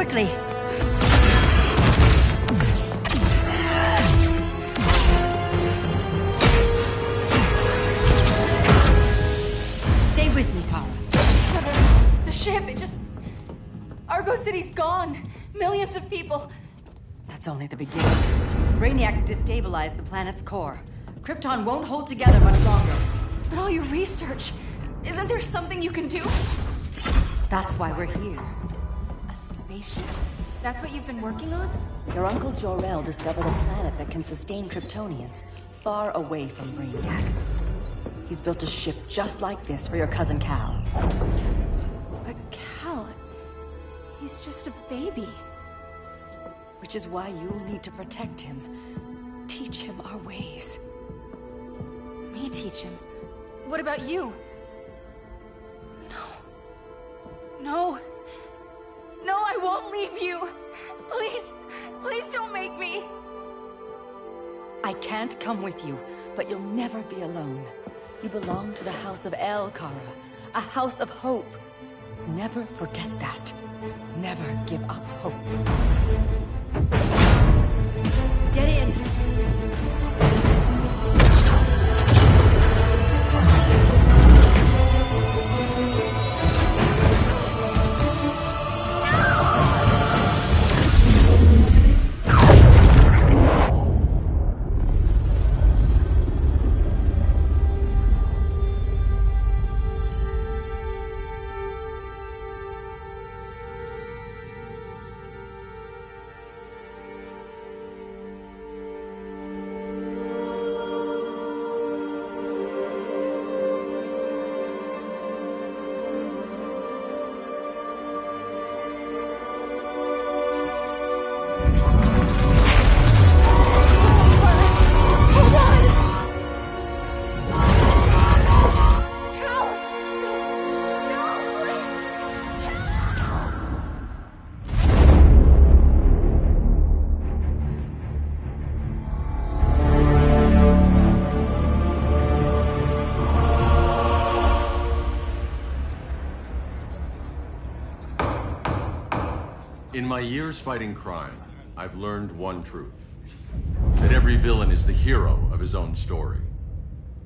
quickly! Stay with me, Kara. The ship, it just... Argo City's gone. Millions of people. That's only the beginning. Brainiac's destabilized the planet's core. Krypton won't hold together much longer. But all your research, isn't there something you can do? That's why we're here. A spaceship? That's what you've been working on? Your Uncle Jor-El discovered a planet that can sustain Kryptonians, far away from Brainiac. He's built a ship just like this for your cousin Cal. But Cal... he's just a baby. Which is why you'll need to protect him. Teach him our ways. Me teach him? What about you? No. No, I won't leave you. Please don't make me. I can't come with you, but you'll never be alone. You belong to the House of El, Kara. A house of hope. Never forget that. Never give up hope. Get in! In my years fighting crime, I've learned one truth. That every villain is the hero of his own story.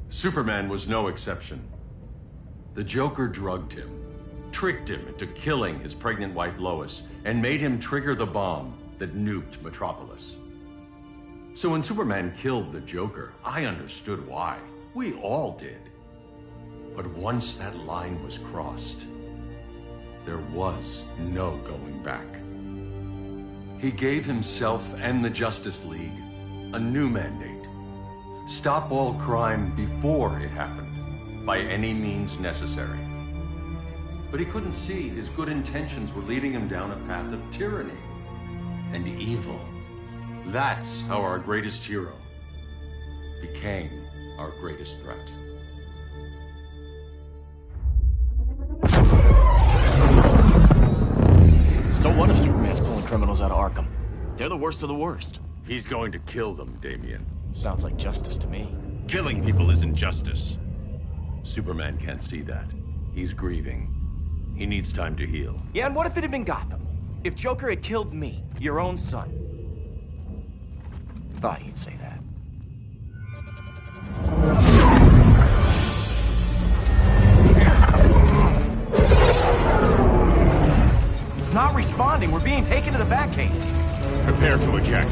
Superman was no exception. The Joker drugged him, tricked him into killing his pregnant wife Lois, and made him trigger the bomb that nuked Metropolis. So when Superman killed the Joker, I understood why. We all did. But once that line was crossed, there was no going back. He gave himself and the Justice League a new mandate. Stop all crime before it happened, by any means necessary. But he couldn't see his good intentions were leading him down a path of tyranny and evil. That's how our greatest hero became our greatest threat. So what if Superman's pulling criminals out of Arkham? They're the worst of the worst. He's going to kill them, Damian. Sounds like justice to me. Killing people isn't justice. Superman can't see that. He's grieving. He needs time to heal. Yeah, and what if it had been Gotham? If Joker had killed me, your own son? Thought you'd say that. It's not responding. We're being taken to the Batcave. Prepare to eject.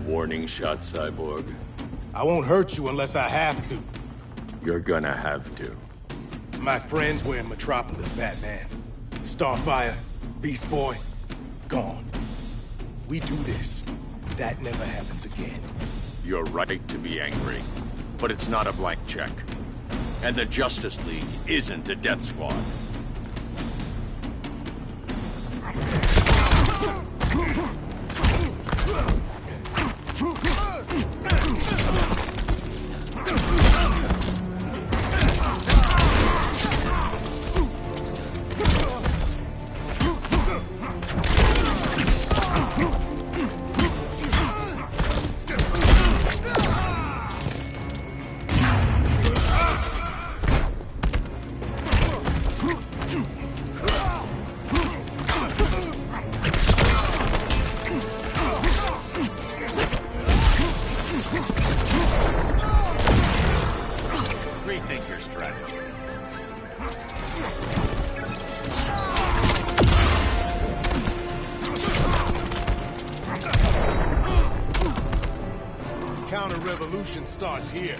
Warning shot, Cyborg. I won't hurt you unless I have to. You're gonna have to. My friends were in Metropolis, Batman. Starfire, Beast Boy, gone. We do this. That never happens again. You're right to be angry, but it's not a blank check. And the Justice League isn't a death squad. counter-revolution starts here.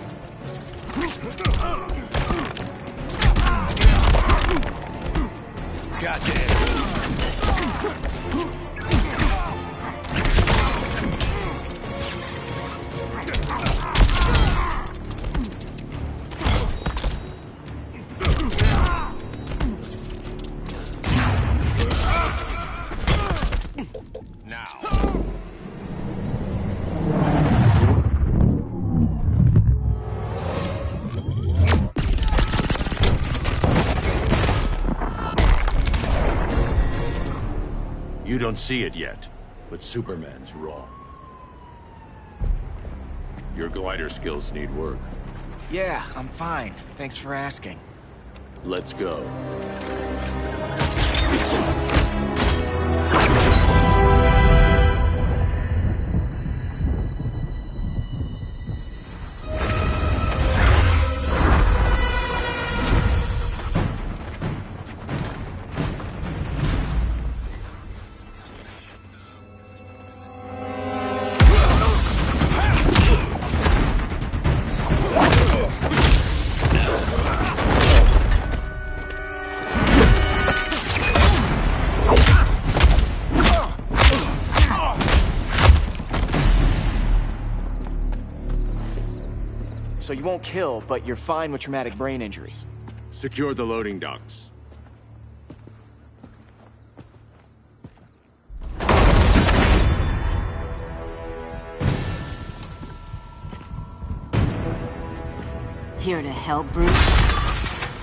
Goddamn. You don't see it yet, but Superman's wrong. Your glider skills need work. Yeah, I'm fine. Thanks for asking. Let's go. So you won't kill, but you're fine with traumatic brain injuries. Secure the loading docks. Here to help, Bruce?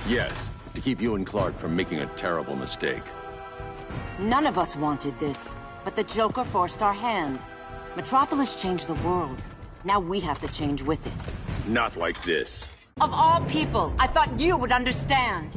Yes, to keep you and Clark from making a terrible mistake. None of us wanted this, but the Joker forced our hand. Metropolis changed the world. Now we have to change with it. Not like this. Of all people, I thought you would understand.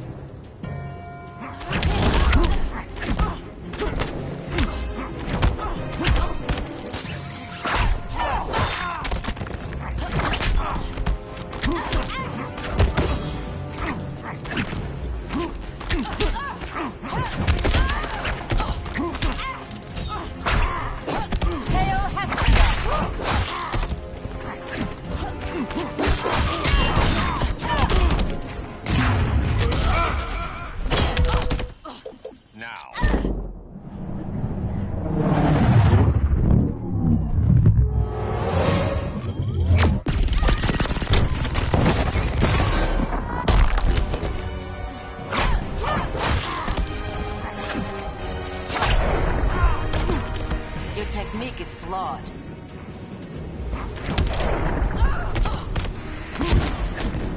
Technique is flawed.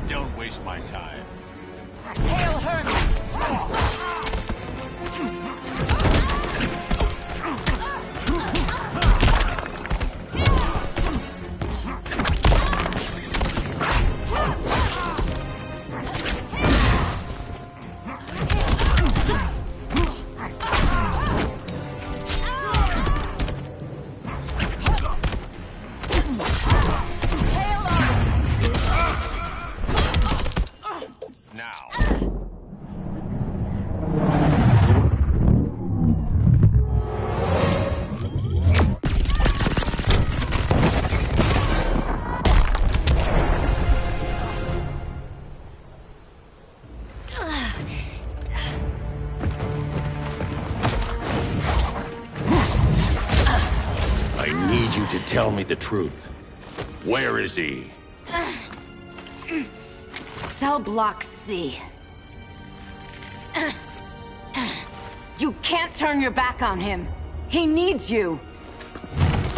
Don't waste my time. Hail Hermes! To tell me the truth. Where is he? Cell Block C. You can't turn your back on him. He needs you.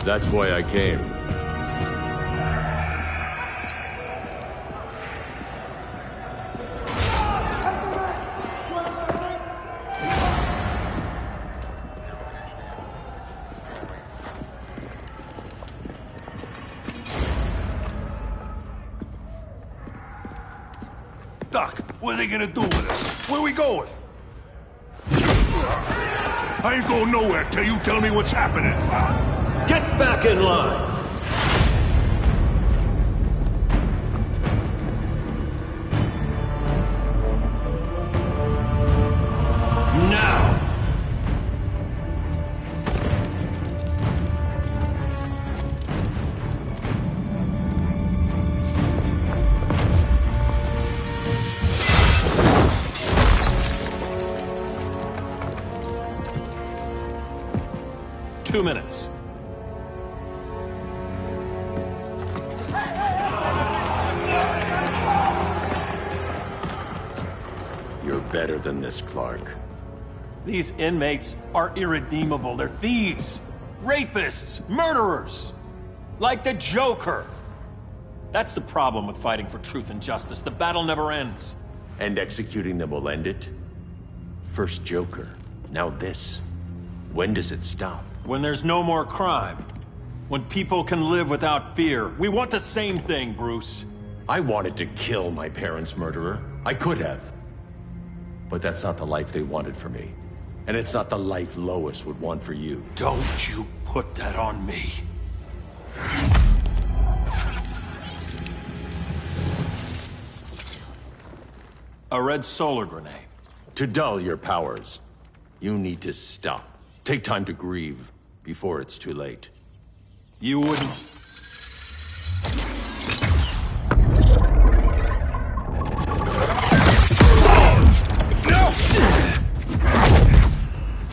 That's why I came. Doc, what are they gonna do with us? Where we going? I ain't going nowhere till you tell me what's happening. Get back in line! Now! 2 minutes. You're better than this, Clark. These inmates are irredeemable. They're thieves, rapists, murderers. Like the Joker. That's the problem with fighting for truth and justice. The battle never ends. And executing them will end it? First Joker, now this. When does it stop? When there's no more crime. When people can live without fear. We want the same thing, Bruce. I wanted to kill my parents' murderer. I could have. But that's not the life they wanted for me. And it's not the life Lois would want for you. Don't you put that on me. A red solar grenade. To dull your powers, you need to stop. Take time to grieve before it's too late. You wouldn't...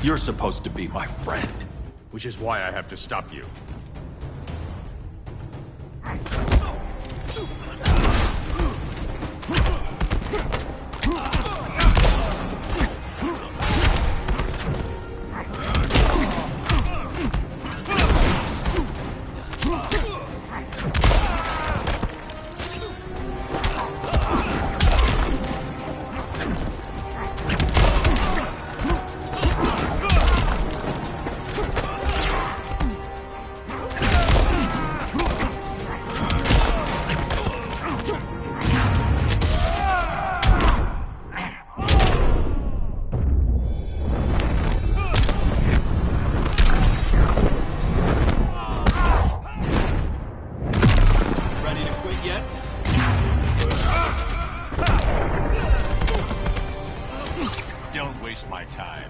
You're supposed to be my friend. Which is why I have to stop you. Don't waste my time.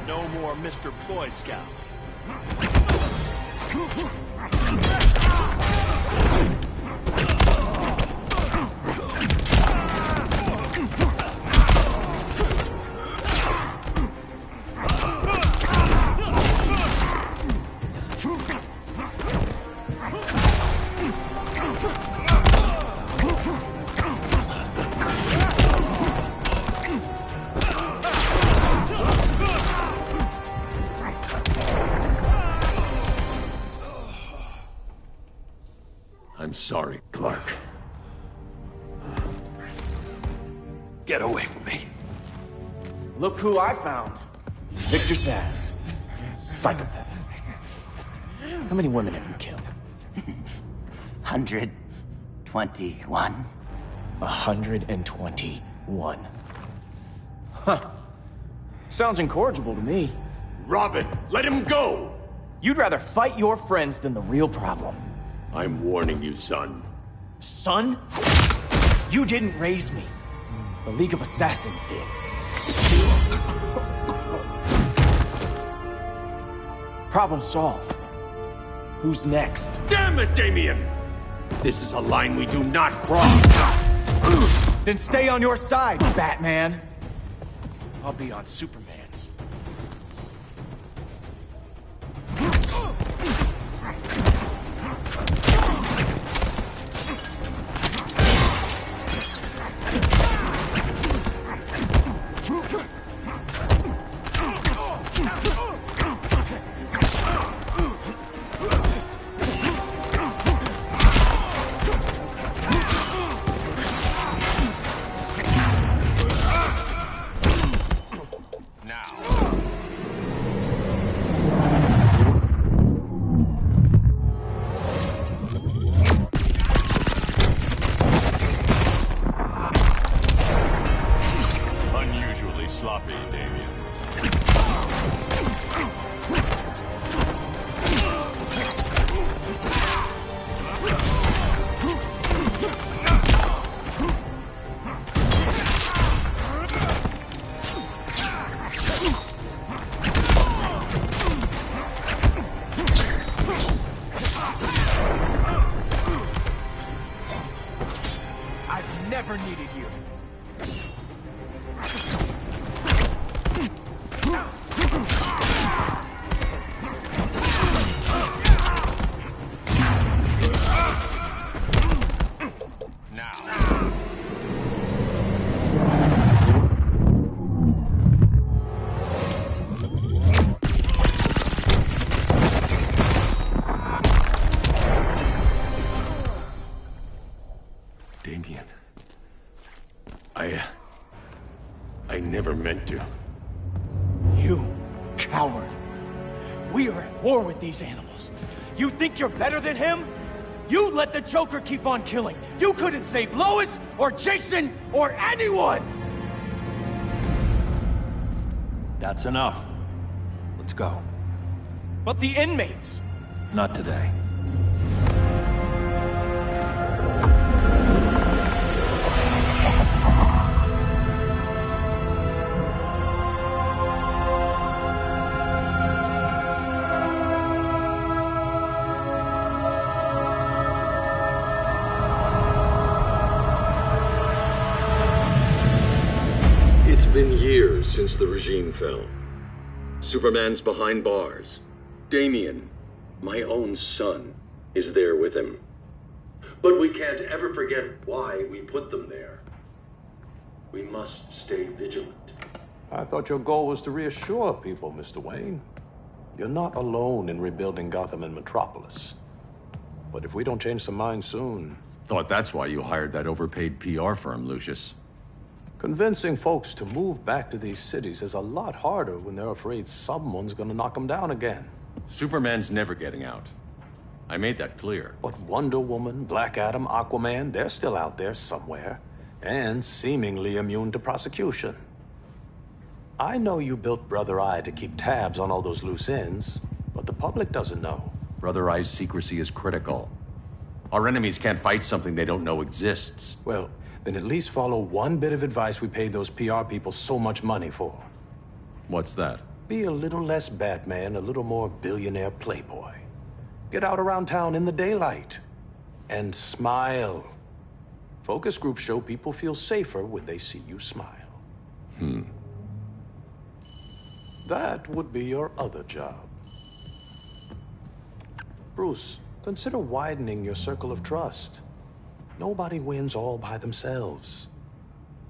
No more Mr. Boy Scout. I'm sorry, Clark. Get away from me. Look who I found. Victor Zsasz. Psychopath. How many women have you killed? 121. 121. Huh. Sounds incorrigible to me. Robin, let him go! You'd rather fight your friends than the real problem. I'm warning you, son. Son? You didn't raise me. The League of Assassins did. Problem solved. Who's next? Damn it, Damien! This is a line we do not cross! Then stay on your side, Batman. I'll be on Superman's. never needed you. Damien. I never meant to. You coward. We are at war with these animals. You think you're better than him? You let the Joker keep on killing. You couldn't save Lois, or Jason, or anyone! That's enough. Let's go. But the inmates! Not today. It's been years since the regime fell. Superman's behind bars. Damien, my own son, is there with him. But we can't ever forget why we put them there. We must stay vigilant. I thought your goal was to reassure people, Mr. Wayne. You're not alone in rebuilding Gotham and Metropolis. But if we don't change some minds soon... Thought that's why you hired that overpaid PR firm, Lucius. Convincing folks to move back to these cities is a lot harder when they're afraid someone's gonna knock them down again. Superman's never getting out. I made that clear. But Wonder Woman, Black Adam, Aquaman, they're still out there somewhere. And seemingly immune to prosecution. I know you built Brother Eye to keep tabs on all those loose ends, but the public doesn't know. Brother Eye's secrecy is critical. Our enemies can't fight something they don't know exists. Well, then at least follow one bit of advice we paid those PR people so much money for. What's that? Be a little less Batman, a little more billionaire playboy. Get out around town in the daylight. And smile. Focus groups show people feel safer when they see you smile. That would be your other job. Bruce, consider widening your circle of trust. Nobody wins all by themselves.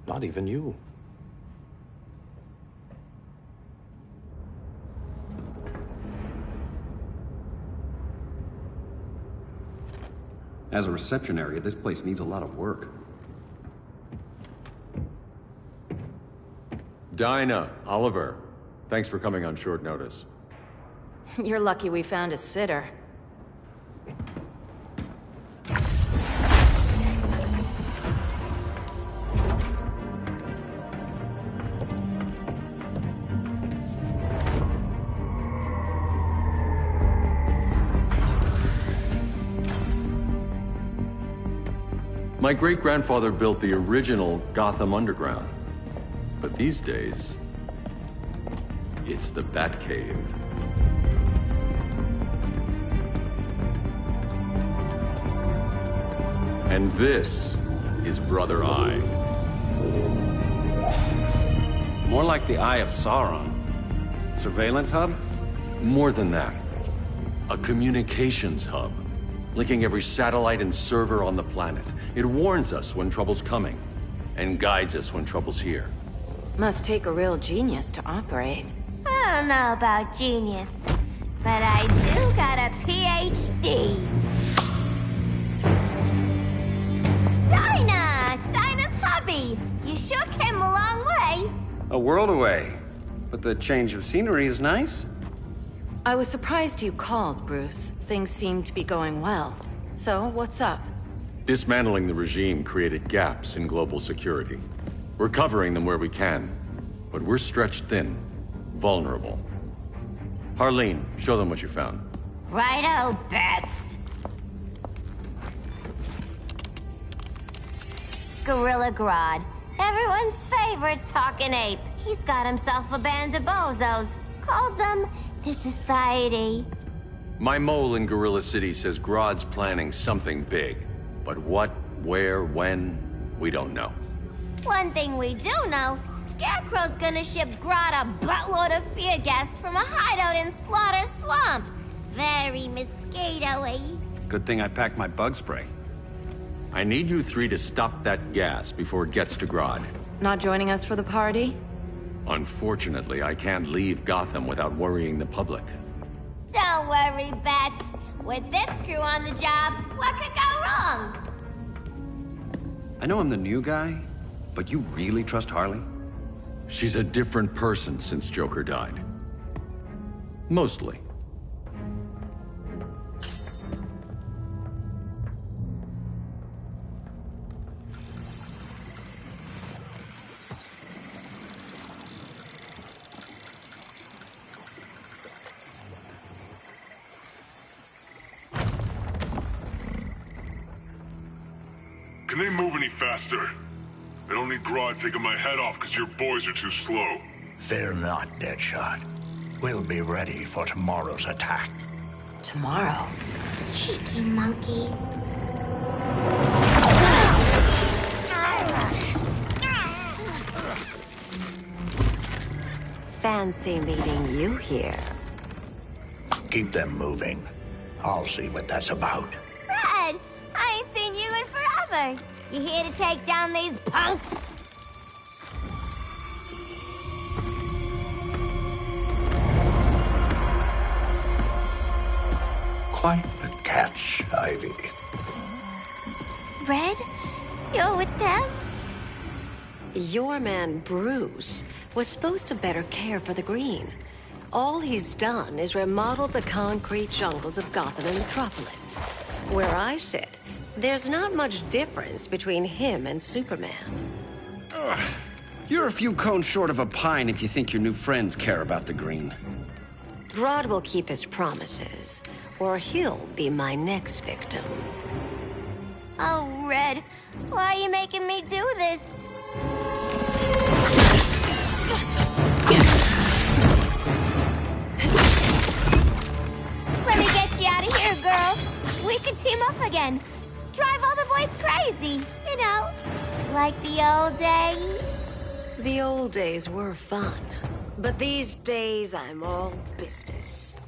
Not even you. As a reception area, this place needs a lot of work. Dinah, Oliver, thanks for coming on short notice. You're lucky we found a sitter. My great-grandfather built the original Gotham Underground. But these days, it's the Batcave. And this is Brother Eye. More like the Eye of Sauron. Surveillance hub? More than that. A communications hub. Linking every satellite and server on the planet. It warns us when trouble's coming, and guides us when trouble's here. Must take a real genius to operate. I don't know about genius, but I do got a PhD. Dinah's hubby! You sure came a long way. A world away. But the change of scenery is nice. I was surprised you called, Bruce. Things seem to be going well. So, what's up? Dismantling the regime created gaps in global security. We're covering them where we can, but we're stretched thin, vulnerable. Harleen, show them what you found. Righto, Bats. Gorilla Grodd. Everyone's favorite talking ape. He's got himself a band of bozos. Calls them the Society. My mole in Gorilla City says Grodd's planning something big. But what, where, when? We don't know. One thing we do know, Scarecrow's gonna ship Grodd a buttload of fear gas from a hideout in Slaughter Swamp. Very mosquito-y. Good thing I packed my bug spray. I need you three to stop that gas before it gets to Grodd. Not joining us for the party? Unfortunately, I can't leave Gotham without worrying the public. Don't worry, Bats. With this crew on the job, what could go wrong? I know I'm the new guy, but you really trust Harley? She's a different person since Joker died. Mostly. Can they move any faster? I don't need Grodd taking my head off because your boys are too slow. Fear not, Deadshot. We'll be ready for tomorrow's attack. Tomorrow? Cheeky monkey. Fancy meeting you here. Keep them moving. I'll see what that's about. Red, I ain't seen you in forever. You here to take down these punks? Quite the catch, Ivy. Red, you're with them? Your man, Bruce, was supposed to better care for the Green. All he's done is remodeled the concrete jungles of Gotham and Metropolis. Where I sit, there's not much difference between him and Superman. Ugh. You're a few cones short of a pine if you think your new friends care about the Green. Grodd will keep his promises, or he'll be my next victim. Oh, Red, why are you making me do this? Let me get you out of here, girl. We can team up again. Drive all the boys crazy, you know, like the old days. The old days were fun, but these days I'm all business.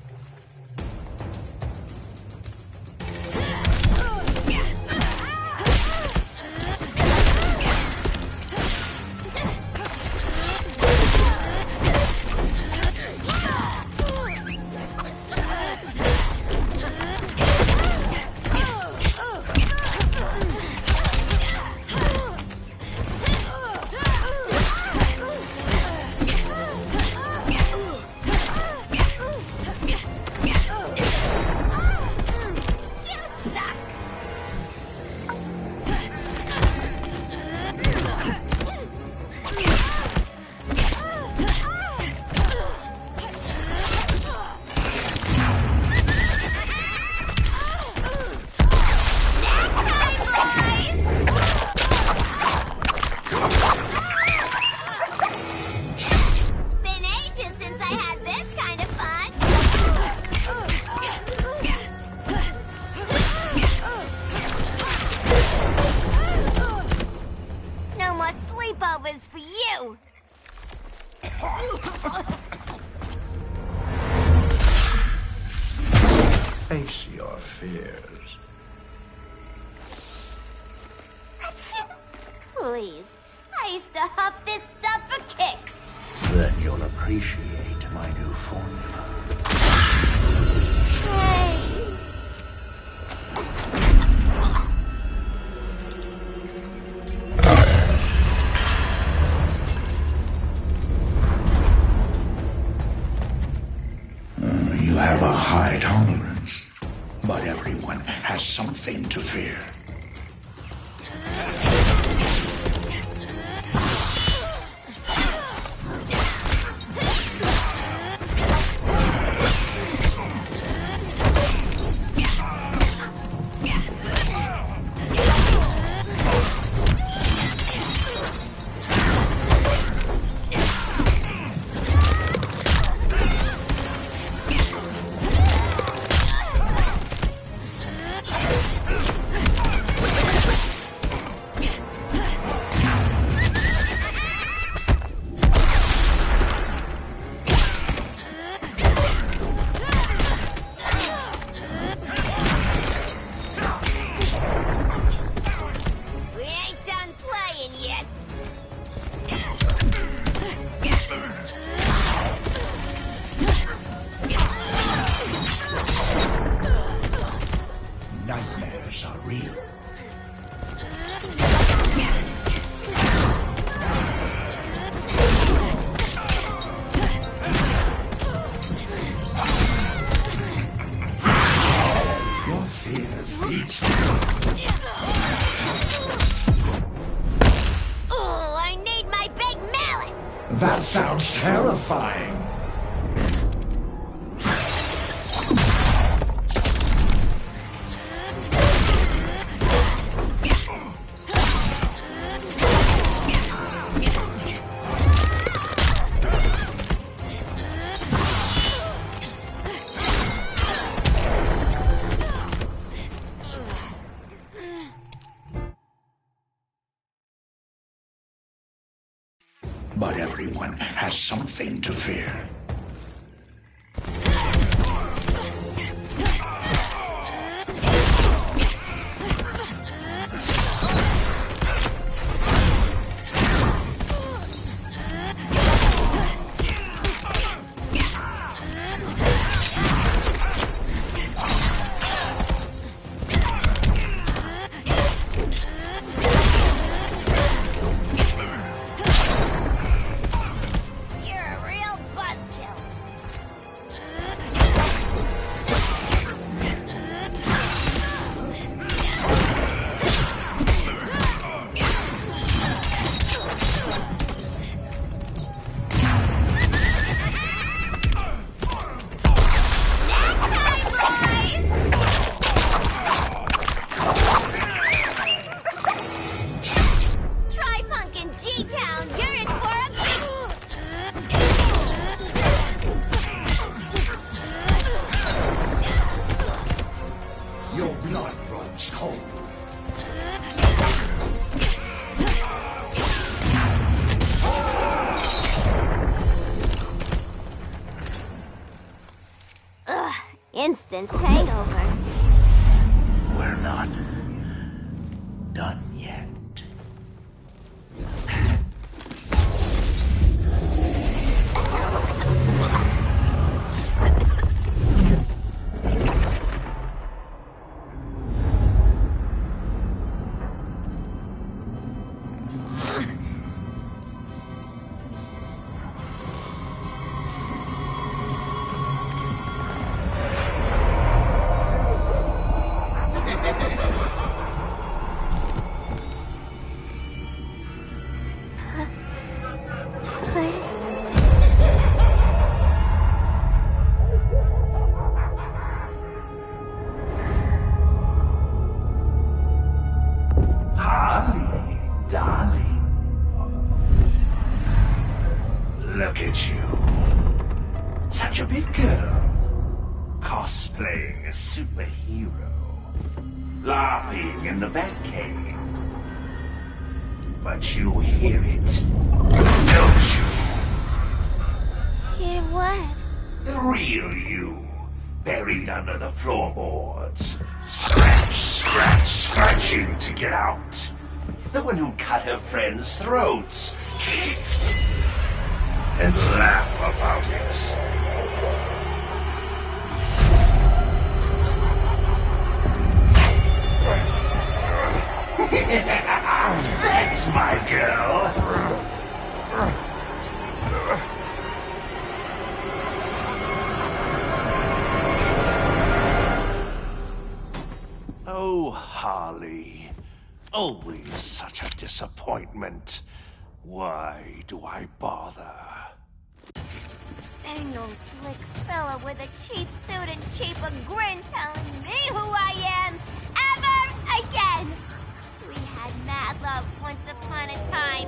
Face your fears. Please, I used to huff this stuff for kicks. Then you'll appreciate my new formula. Hey. You have a high tolerance, but everyone has something to fear. fears are real. Your fear feeds me. Oh, I need my big mallet! That sounds terrifying. But everyone has something to fear. Your blood runs cold. Ugh, instant hangover. We're not done yet. Harley, darling. Look at you. Such a big girl. Cosplaying a superhero. LARPing in the Batcave. But you hear it, don't you? Hear what? The real you, buried under the floorboards. Scratch, scratch, scratching to get out. The one who cut her friends' throats. And laugh about it. That's my girl. Oh, Harley. Always such a disappointment. Why do I bother? Ain't no slick fella with a cheap suit and cheaper grin telling me who I am ever again. We had mad love once upon a time,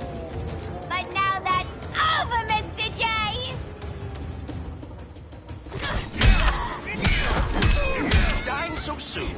but now that's over, Mr. J. Dying so soon?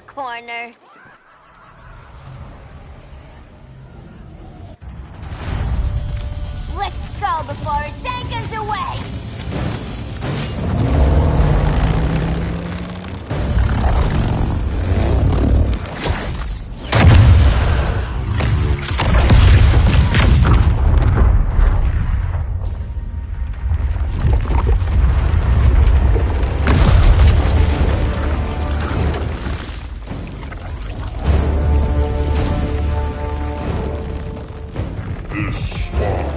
the corner. Let's go before it anchors away! This swamp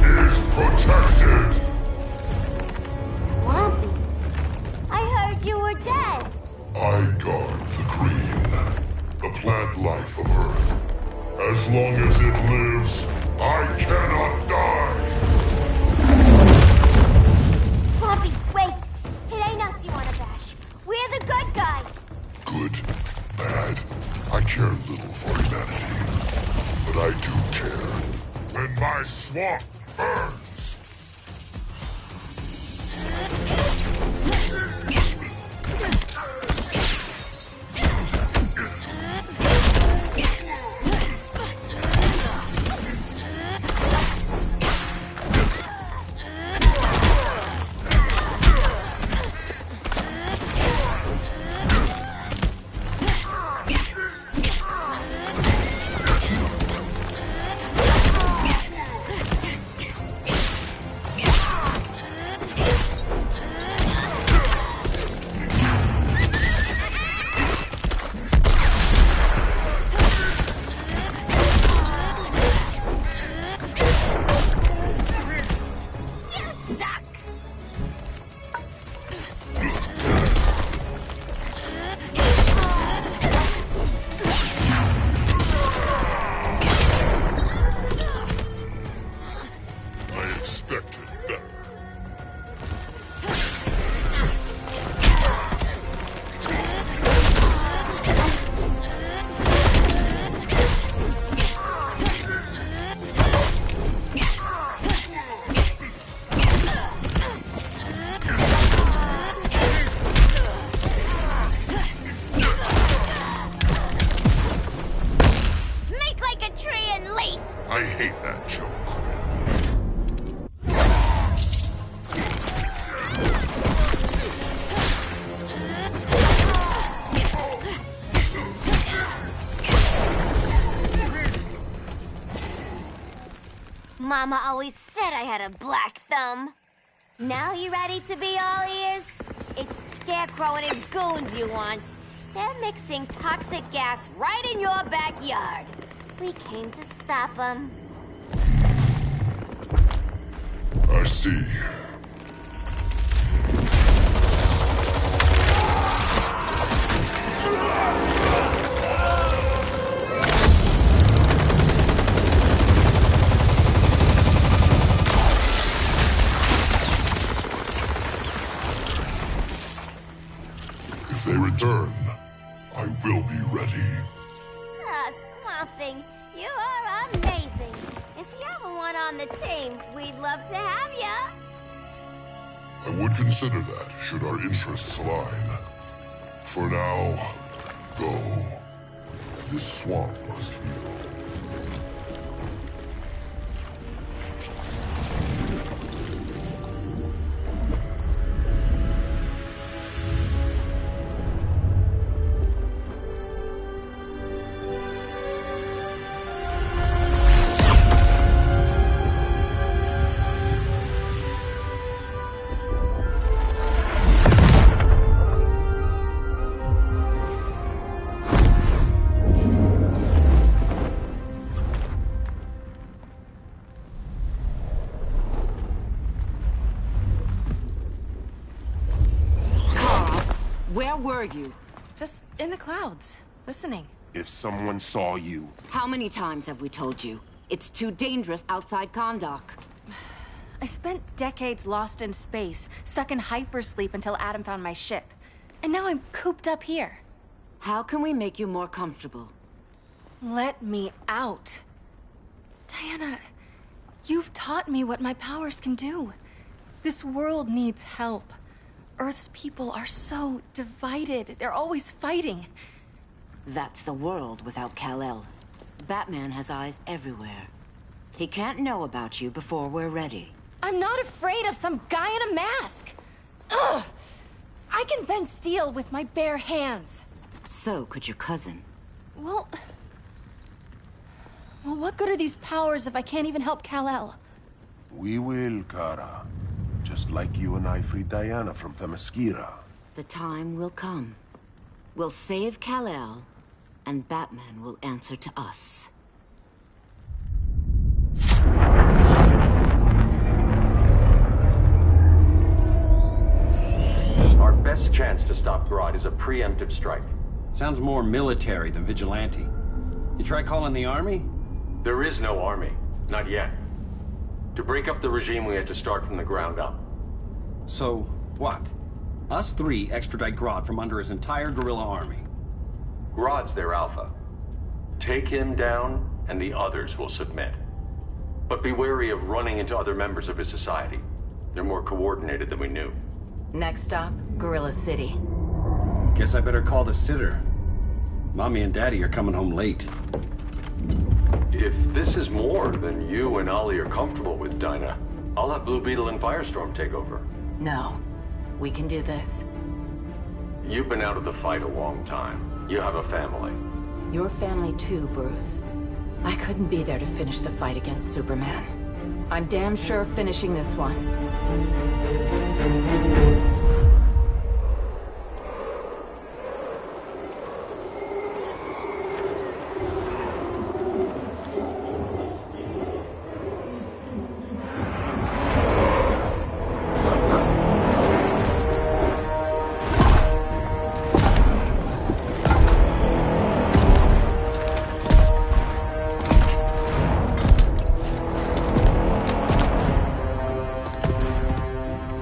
is protected. Swampy? I heard you were dead. I guard the green, the plant life of Earth. As long as it lives, I cannot die. Swampy, wait! It ain't us you wanna bash. We're the good guys. Good, bad, I care little for humanity. But I do care when my swamp burns. I hate that joke. Mama always said I had a black thumb. Now you ready to be all ears? It's Scarecrow and his goons you want. They're mixing toxic gas right in your backyard. We came to stop them. I see. If they return, I will be ready. Ah, Swamp Thing, you are amazing. If you ever want on the team, we'd love to have ya. I would consider that, should our interests align. For now, go. This swamp must heal. Where were you? Just in the clouds, listening. If someone saw you... How many times have we told you? It's too dangerous outside Kahndaq. I spent decades lost in space, stuck in hypersleep until Adam found my ship. And now I'm cooped up here. How can we make you more comfortable? Let me out. Diana, you've taught me what my powers can do. This world needs help. Earth's people are so divided. They're always fighting. That's the world without Kal-El. Batman has eyes everywhere. He can't know about you before we're ready. I'm not afraid of some guy in a mask! Ugh! I can bend steel with my bare hands. So could your cousin. Well, what good are these powers if I can't even help Kal-El? We will, Kara. Just like you and I freed Diana from Themyscira. The time will come. We'll save Kal-El, and Batman will answer to us. Our best chance to stop Grodd is a preemptive strike. Sounds more military than vigilante. You try calling the army? There is no army. Not yet. To break up the regime, we had to start from the ground up. So, what? Us three extradite Grodd from under his entire guerrilla army. Grodd's their alpha. Take him down, and the others will submit. But be wary of running into other members of his society. They're more coordinated than we knew. Next stop, Gorilla City. Guess I better call the sitter. Mommy and Daddy are coming home late. If this is more than you and Ollie are comfortable with, Dinah, I'll have Blue Beetle and Firestorm take over. No. We can do this. You've been out of the fight a long time. You have a family. Your family too, Bruce. I couldn't be there to finish the fight against Superman. I'm damn sure finishing this one.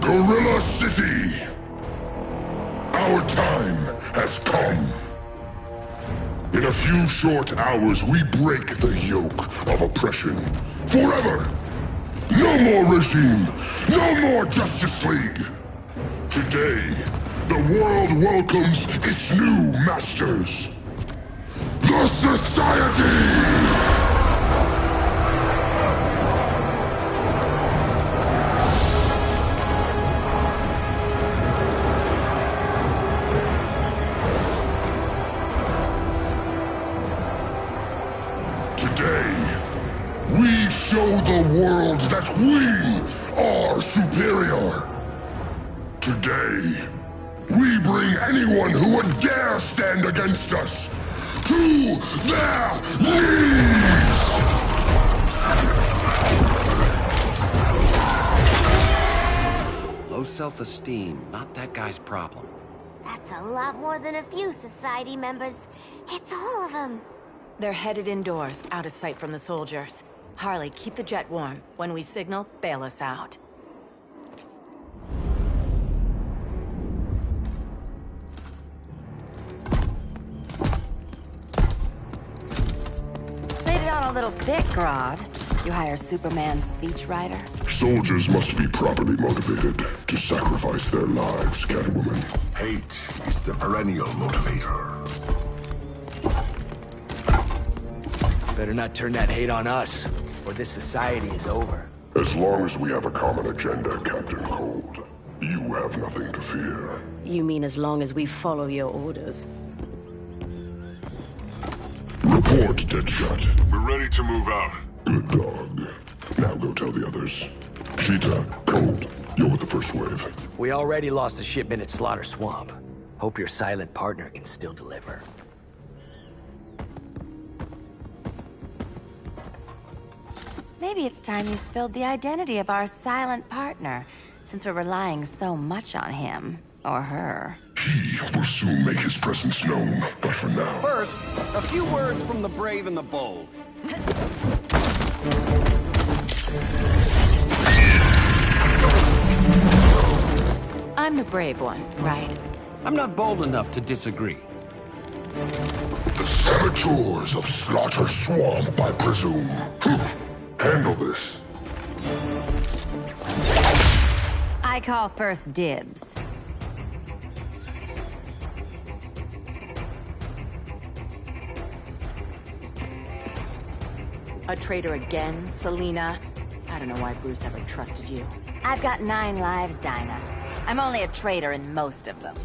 Gorilla City! Our time has come. In a few short hours, we break the yoke of oppression. Forever! No more regime! No more Justice League! Today, the world welcomes its new masters. The Society! We show the world that we are superior. Today, we bring anyone who would dare stand against us to their knees! Low self-esteem, not that guy's problem. That's a lot more than a few society members. It's all of them. They're headed indoors, out of sight from the soldiers. Harley, keep the jet warm. When we signal, bail us out. Played it on a little thick, Grodd. You hire Superman's speechwriter? Soldiers must be properly motivated to sacrifice their lives, Catwoman. Hate is the perennial motivator. Better not turn that hate on us, or this society is over. As long as we have a common agenda, Captain Cold, you have nothing to fear. You mean as long as we follow your orders? Report, Deadshot. We're ready to move out. Good dog. Now go tell the others. Cheetah, Cold, you're with the first wave. We already lost a shipment at Slaughter Swamp. Hope your silent partner can still deliver. Maybe it's time you spilled the identity of our silent partner, since we're relying so much on him. Or her. He will soon make his presence known, but for now... First, a few words from the brave and the bold. I'm the brave one, right? I'm not bold enough to disagree. The saboteurs of Slaughter Swamp, I presume. Handle this. I call first dibs. A traitor again, Selina? I don't know why Bruce ever trusted you. I've got 9 lives, Dinah. I'm only a traitor in most of them.